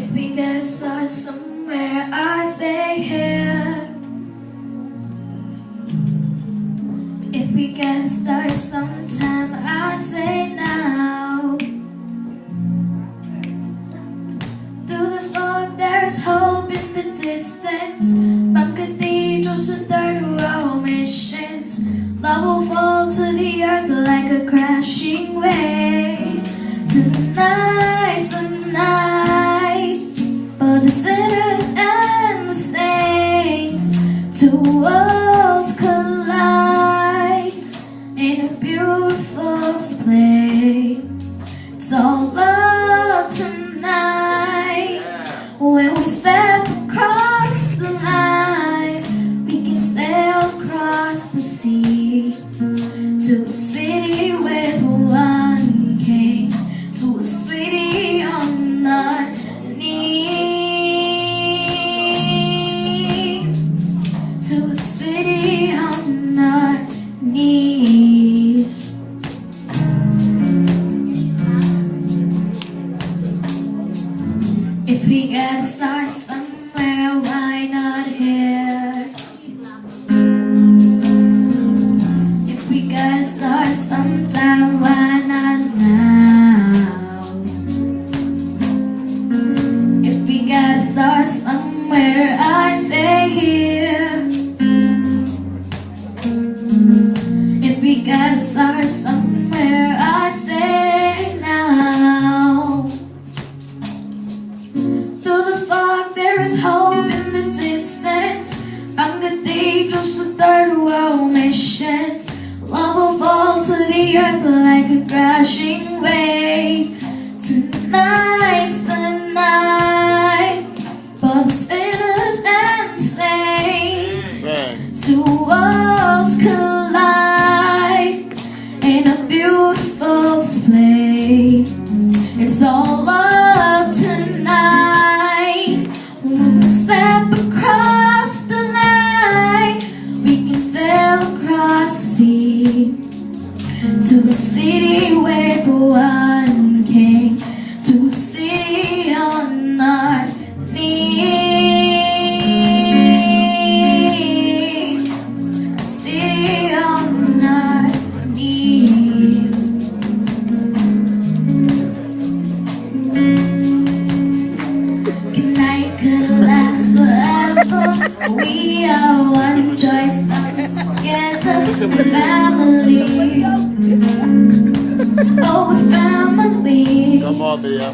If we gotta start somewhere, I say here. If we gotta start sometime, I say now. Through the fog, there's hope in the distance. From cathedrals to third world missions, love will fall to the earth like a crashing wave. Tonight's the night for the sinners and the saints. Two worlds collide in a beautiful display. It's all love tonight. When we step across the line, we can sail across the sea to a city with one king, to a city on our knees, to a city on our knees. If we gotta start somewhere, why not here? If we gotta start sometime, why not now? If we gotta start somewhere, I say here. If we gotta start somewhere, I say now. Through the fog, there is hope in the distance. From cathedrals to third world missions, love will fall to the earth like a crashing wave. Tonight's the night for the sinners and saints. Two worlds collide in a beautiful display. It's all love tonight. When we step across the line, we can sail across the sea to a city with one king, to a city on our knees, a city on our knees. Good night could last forever. We are one choice found together. We're family. Oh, we're family. Come on, Mia.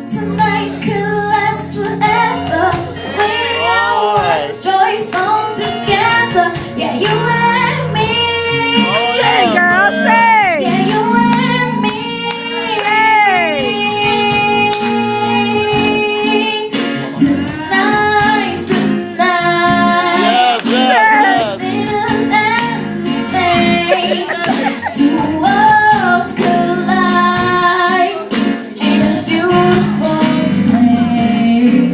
Tonight could last forever. We are one choice found together. Yeah, you and me. Hey, girl, sing! Yeah, you and me. Tonight's the night. Sinners and saints. Two worlds collide in a beautiful display.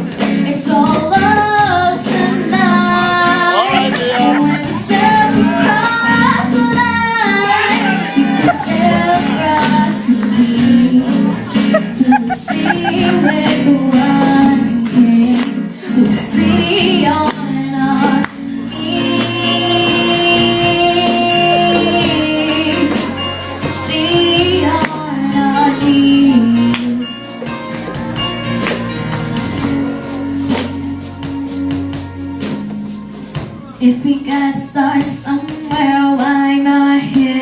It's all love tonight. When we step across the line, we can sail across the sea to the city with one king, to a city on our knees, a city on our knees. If we gotta start somewhere, why not here?